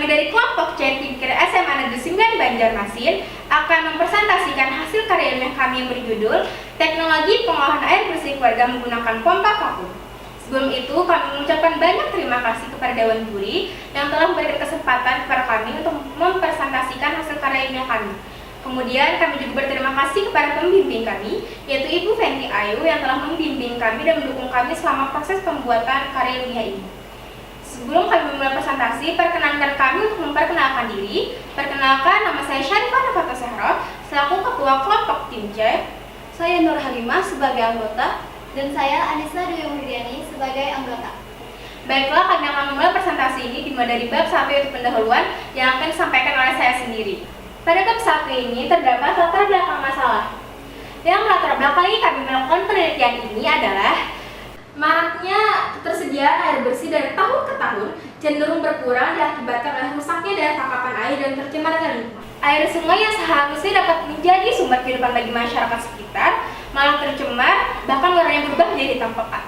Kami dari kelompok C Timkir SMA Negeri 9 Banjarmasin akan mempresentasikan hasil karya ilmiah kami yang berjudul Teknologi Pengolahan Air Bersih Keluarga Menggunakan Pompa Vakum. Sebelum itu, kami mengucapkan banyak terima kasih kepada Dewan Juri yang telah memberikan kesempatan kepada kami untuk mempresentasikan hasil karya ilmiah kami. Kemudian, kami juga berterima kasih kepada pembimbing kami, yaitu Ibu Fenty Ayu yang telah membimbing kami dan mendukung kami selama proses pembuatan karya ilmiah ini. Sebelum kami memulai presentasi, perkenankan kami untuk memperkenalkan diri. Perkenalkan, nama saya Syarifah Nafato Sehro, selaku Ketua Kelompok Tim C. Saya Nur Halimah sebagai anggota. Dan saya Anissa Dwi Mulyani sebagai anggota. Baiklah, kami akan memulai presentasi ini dimulai dari bab 1 yaitu pendahuluan yang akan disampaikan oleh saya sendiri. Pada bab 1 ini terdapat latar belakang masalah. Yang latar belakang kami melakukan penelitian ini adalah maraknya ketersediaan air bersih dari tahun ke tahun cenderung berkurang diakibatkan oleh rusaknya daya tangkapan air dan tercemarnya lingkungan. Air sungai yang seharusnya dapat menjadi sumber kehidupan bagi masyarakat sekitar malah tercemar, bahkan warnanya berubah menjadi hitam pekat,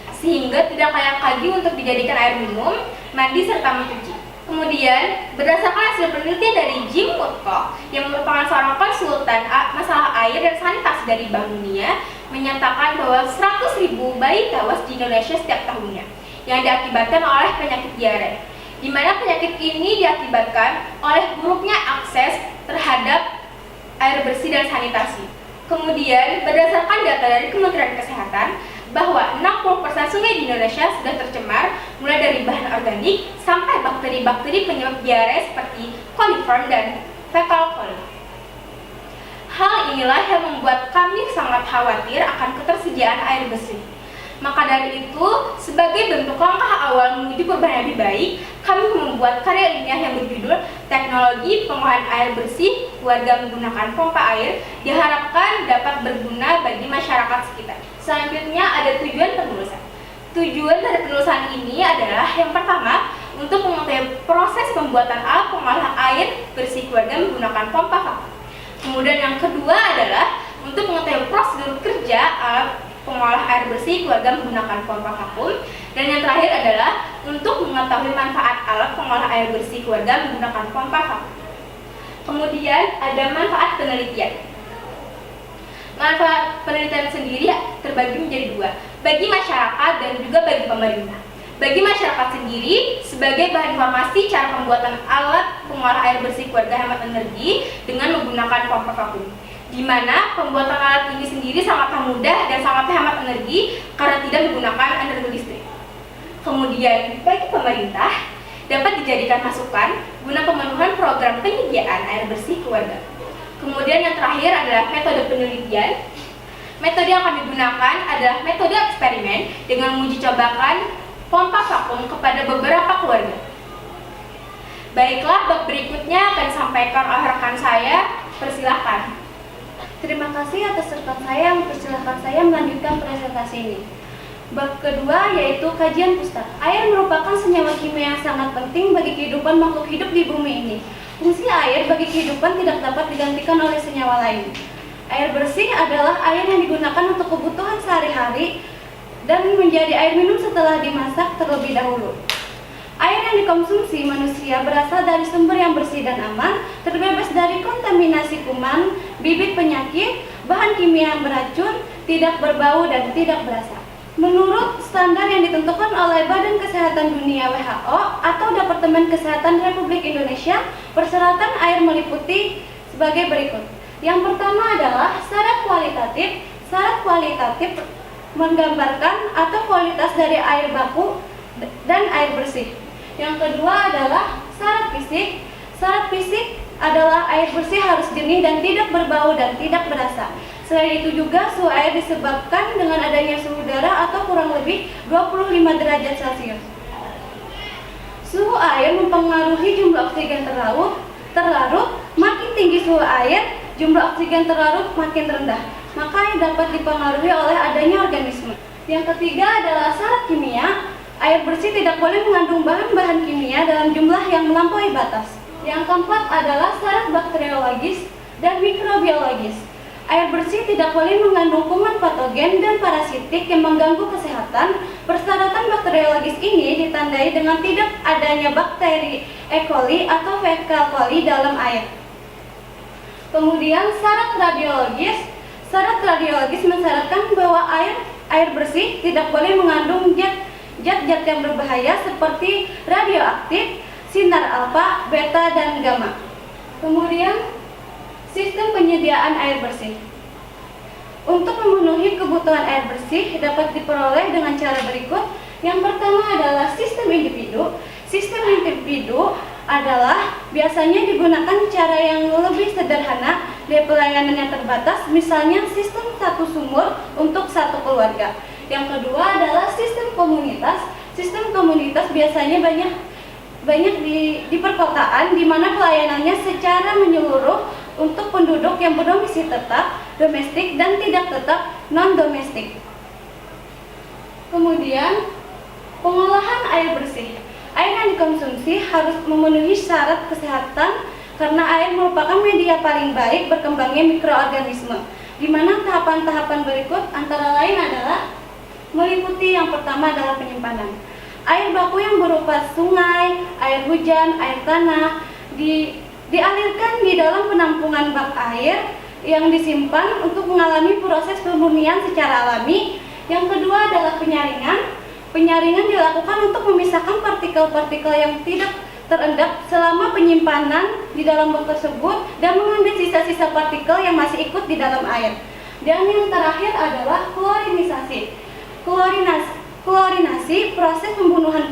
sehingga tidak layak lagi untuk dijadikan air minum, mandi, serta mencuci. Kemudian, berdasarkan hasil penelitian dari Jim Woodcock yang merupakan seorang konsultan masalah air dan sanitasi dari Bank Dunia, menyatakan bahwa 100.000 bayi tewas di Indonesia setiap tahunnya yang diakibatkan oleh penyakit diare, di mana penyakit ini diakibatkan oleh buruknya akses terhadap air bersih dan sanitasi. Kemudian, berdasarkan data dari Kementerian Kesehatan, bahwa 60% sungai di Indonesia sudah tercemar mulai dari bahan organik sampai bakteri-bakteri penyebab diare seperti coliform dan fecal coli. Hal inilah yang membuat kami sangat khawatir akan ketersediaan air bersih. Maka dari itu, sebagai bentuk langkah awal menuju perubahan yang lebih baik, kami membuat karya ilmiah yang berjudul Teknologi Pengolahan Air Bersih Keluarga Menggunakan Pompa Air, diharapkan dapat berguna bagi masyarakat sekitar. Selanjutnya ada tujuan penulisan. Tujuan dari penulisan ini adalah yang pertama, untuk mengetahui proses pembuatan alat pengolahan air bersih keluarga menggunakan pompa vakum. Kemudian yang kedua adalah untuk mengetahui prosedur kerja alat pengolah air bersih keluarga menggunakan pompa vakum. Dan yang terakhir adalah untuk mengetahui manfaat alat pengolah air bersih keluarga menggunakan pompa vakum. Kemudian ada manfaat penelitian. Manfaat penelitian sendiri terbagi menjadi dua, bagi masyarakat dan juga bagi pemerintah. Bagi masyarakat sendiri, sebagai bahan informasi cara pembuatan alat pengolah air bersih keluarga hemat energi dengan menggunakan pompa vakum, di mana pembuatan alat ini sendiri sangatlah mudah dan sangat hemat energi karena tidak menggunakan energi listrik. Kemudian, bagi pemerintah, dapat dijadikan masukan guna pemenuhan program penyediaan air bersih keluarga. Kemudian yang terakhir adalah metode penelitian. Metode yang kami gunakan adalah metode eksperimen dengan menguji cobakan pompa vakum kepada beberapa keluarga. Baiklah, bab berikutnya akan disampaikan oleh rekan saya. Persilahkan. Terima kasih atas rekan saya yang mempersilahkan saya melanjutkan presentasi ini. Bab kedua yaitu kajian pustaka. Air merupakan senyawa kimia yang sangat penting bagi kehidupan makhluk hidup di bumi ini. Fungsi air bagi kehidupan tidak dapat digantikan oleh senyawa lain. Air bersih adalah air yang digunakan untuk kebutuhan sehari-hari dan menjadi air minum setelah dimasak terlebih dahulu. Air yang dikonsumsi manusia berasal dari sumber yang bersih dan aman, terbebas dari kontaminasi kuman, bibit penyakit, bahan kimia yang beracun, tidak berbau dan tidak berasa. Menurut standar yang ditentukan oleh Badan Kesehatan Dunia WHO atau Departemen Kesehatan Republik Indonesia, persyaratan air meliputi sebagai berikut. Yang pertama adalah syarat kualitatif. Syarat kualitatif menggambarkan atau kualitas dari air baku dan air bersih. Yang kedua adalah syarat fisik. Syarat fisik adalah air bersih harus jernih dan tidak berbau dan tidak berasa. Selain itu juga suhu air disebabkan dengan adanya suhu udara atau kurang lebih 25 derajat Celcius. Suhu air mempengaruhi jumlah oksigen terlarut. Makin tinggi suhu air, jumlah oksigen terlarut makin rendah. Maka dapat dipengaruhi oleh adanya organisme. Yang ketiga adalah syarat kimia. Air bersih tidak boleh mengandung bahan-bahan kimia dalam jumlah yang melampaui batas. Yang keempat adalah syarat bakteriologis dan mikrobiologis. Air bersih tidak boleh mengandung kuman patogen dan parasitik yang mengganggu kesehatan. Persyaratan bakteriologis ini ditandai dengan tidak adanya bakteri E. coli atau fecal coli dalam air. Kemudian syarat radiologis. Syarat radiologis mensyaratkan bahwa air bersih tidak boleh mengandung zat-zat yang berbahaya seperti radioaktif, sinar alfa, beta, dan gamma. Kemudian sistem penyediaan air bersih. Untuk memenuhi kebutuhan air bersih dapat diperoleh dengan cara berikut. Yang pertama adalah sistem individu. Sistem individu adalah biasanya digunakan cara yang lebih sederhana dan pelayanan yang terbatas, misalnya sistem satu sumur untuk satu keluarga. Yang kedua adalah sistem komunitas. Sistem komunitas biasanya banyak di perkotaan, di mana pelayanannya secara menyeluruh untuk penduduk yang berdomisili tetap, domestik, dan tidak tetap non-domestik. Kemudian, pengolahan air bersih. Air yang dikonsumsi harus memenuhi syarat kesehatan karena air merupakan media paling baik berkembangnya mikroorganisme, di mana tahapan-tahapan berikut antara lain adalah meliputi yang pertama adalah penyimpanan. Air baku yang berupa sungai, air hujan, air tanah dialirkan di dalam penampungan bak air yang disimpan untuk mengalami proses pemurnian secara alami. Yang kedua adalah penyaringan. Penyaringan dilakukan untuk memisahkan partikel-partikel yang tidak terendap selama penyimpanan di dalam bak tersebut dan mengambil sisa-sisa partikel yang masih ikut di dalam air. Dan yang terakhir adalah klorinisasi. Klorinasi proses pembunuhan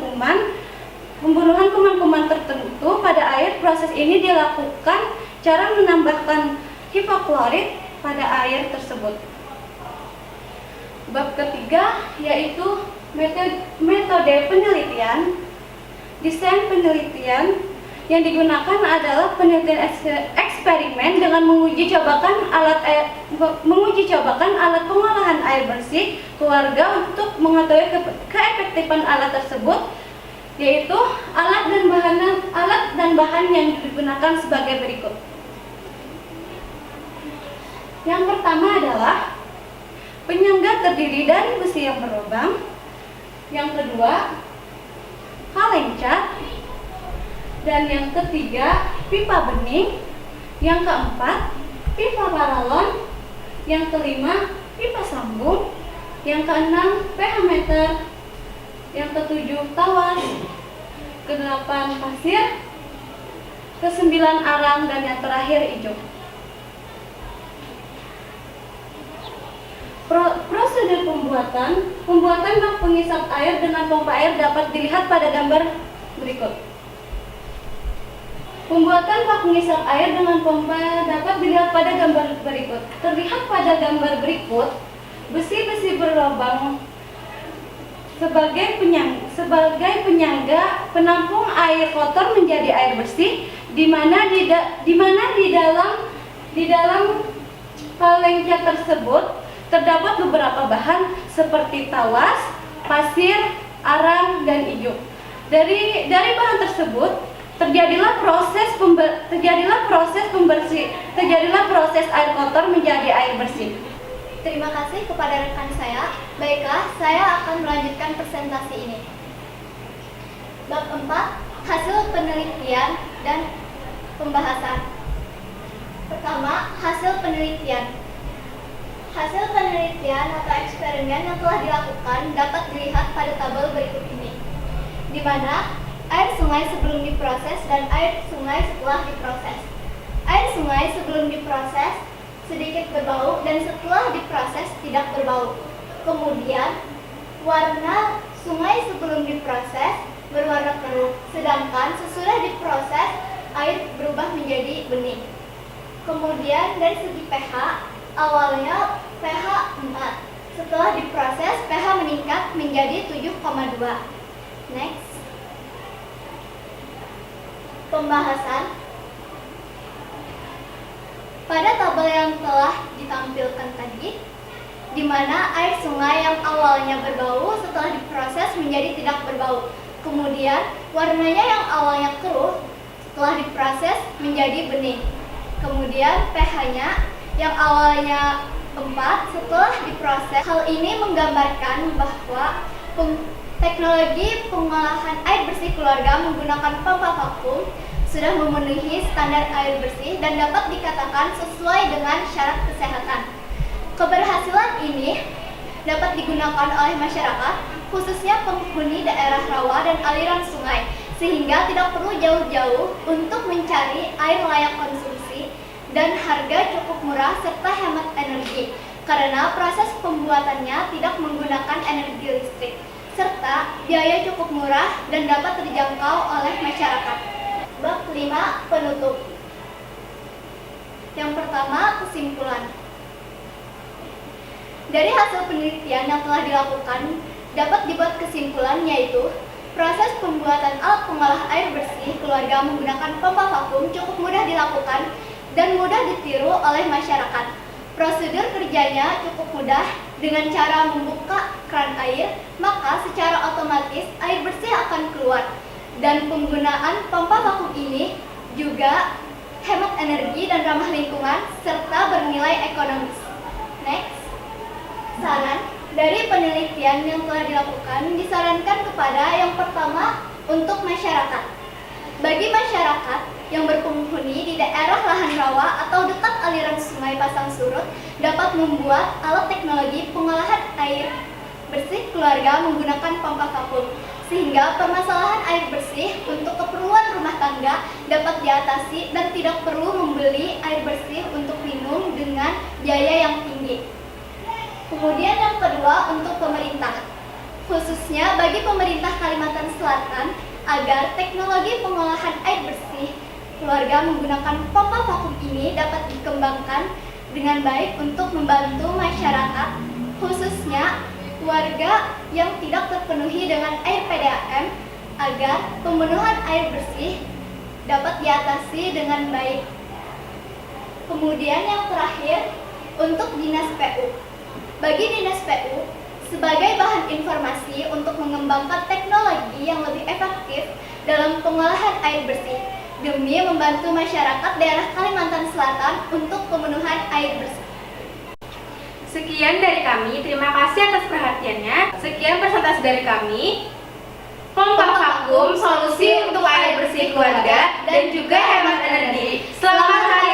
kuman-kuman tertentu pada air. Proses ini dilakukan cara menambahkan hipoklorit pada air tersebut. Bab ketiga yaitu metode penelitian. Desain penelitian yang digunakan adalah penelitian eksperimen dengan menguji cobakan alat pengolahan air bersih keluarga untuk mengetahui keefektifan alat tersebut, yaitu alat dan bahan yang digunakan sebagai berikut. Yang pertama adalah penyangga terdiri dari besi yang berlubang. Yang kedua, kaleng cat. Dan yang ketiga, pipa bening. Yang keempat, pipa paralon. Yang kelima, pipa sambung. Yang keenam, pH meter. Yang ketujuh, tawas. Kedelapan, pasir. Kesembilan, arang. Dan yang terakhir, hijau. Prosedur pembuatan bak pengisap air dengan pompa air dapat dilihat pada gambar berikut. Pembuatan bak pengisap air dengan pompa dapat dilihat pada gambar berikut. Terlihat pada gambar berikut, besi-besi berlubang sebagai penyangga penampung air kotor menjadi air bersih, di mana di dalam kaleng cat tersebut terdapat beberapa bahan seperti tawas, pasir, arang, dan ijuk. Dari bahan tersebut terjadilah proses air kotor menjadi air bersih. Terima kasih kepada rekan saya. Baiklah, saya akan melanjutkan presentasi ini. Bab 4, hasil penelitian dan pembahasan. Pertama, hasil penelitian. Hasil penelitian atau eksperimen yang telah dilakukan dapat dilihat pada tabel berikut ini, di mana air sungai sebelum diproses dan air sungai setelah diproses. Air sungai sebelum diproses sedikit berbau dan setelah diproses tidak berbau. Kemudian, warna sungai sebelum diproses berwarna keruh, sedangkan sesudah diproses air berubah menjadi bening. Kemudian dari segi pH, awalnya pH 4. Setelah diproses, pH meningkat menjadi 7,2. Next. Pembahasan. Pada tabel yang telah ditampilkan tadi, di mana air sungai yang awalnya berbau setelah diproses menjadi tidak berbau. Kemudian, warnanya yang awalnya keruh setelah diproses menjadi bening. Kemudian, pH-nya yang awalnya 4 setelah diproses. Hal ini menggambarkan bahwa teknologi pengolahan air bersih keluarga menggunakan pompa vakum sudah memenuhi standar air bersih dan dapat dikatakan sesuai dengan syarat kesehatan. Keberhasilan ini dapat digunakan oleh masyarakat, khususnya penghuni daerah rawa dan aliran sungai, sehingga tidak perlu jauh-jauh untuk mencari air layak konsumsi dan harga cukup murah serta hemat energi, karena proses pembuatannya tidak menggunakan energi listrik, serta biaya cukup murah dan dapat terjangkau oleh masyarakat. Bab 5. Penutup. Yang pertama, kesimpulan. Dari hasil penelitian yang telah dilakukan, dapat dibuat kesimpulan yaitu proses pembuatan alat pengolah air bersih keluarga menggunakan pompa vakum cukup mudah dilakukan dan mudah ditiru oleh masyarakat. Prosedur kerjanya cukup mudah dengan cara membuka keran air, maka secara otomatis air bersih akan keluar. Dan penggunaan pompa vakum ini juga hemat energi dan ramah lingkungan serta bernilai ekonomis. Next. Saran dari penelitian yang telah dilakukan disarankan kepada yang pertama untuk masyarakat. Bagi masyarakat yang berpenghuni di daerah lahan rawa atau dekat aliran sungai pasang surut dapat membuat alat teknologi pengolahan air bersih keluarga menggunakan pompa vakum, sehingga permasalahan air bersih untuk keperluan rumah tangga dapat diatasi dan tidak perlu membeli air bersih untuk minum dengan biaya yang tinggi. Kemudian yang kedua untuk pemerintah, khususnya bagi pemerintah Kalimantan Selatan agar teknologi pengolahan air bersih keluarga menggunakan pompa vakum ini dapat dikembangkan dengan baik untuk membantu masyarakat, khususnya warga yang tidak terpenuhi dengan air PDAM agar pemenuhan air bersih dapat diatasi dengan baik. Kemudian yang terakhir untuk Dinas PU. Bagi Dinas PU, sebagai bahan informasi untuk mengembangkan teknologi yang lebih efektif dalam pengolahan air bersih demi membantu masyarakat daerah Kalimantan Selatan untuk pemenuhan air bersih. Sekian dari kami, terima kasih atas perhatiannya. Sekian presentasi dari kami. Pompa vakum, solusi untuk air bersih keluarga dan juga hemat energi. Selamat hari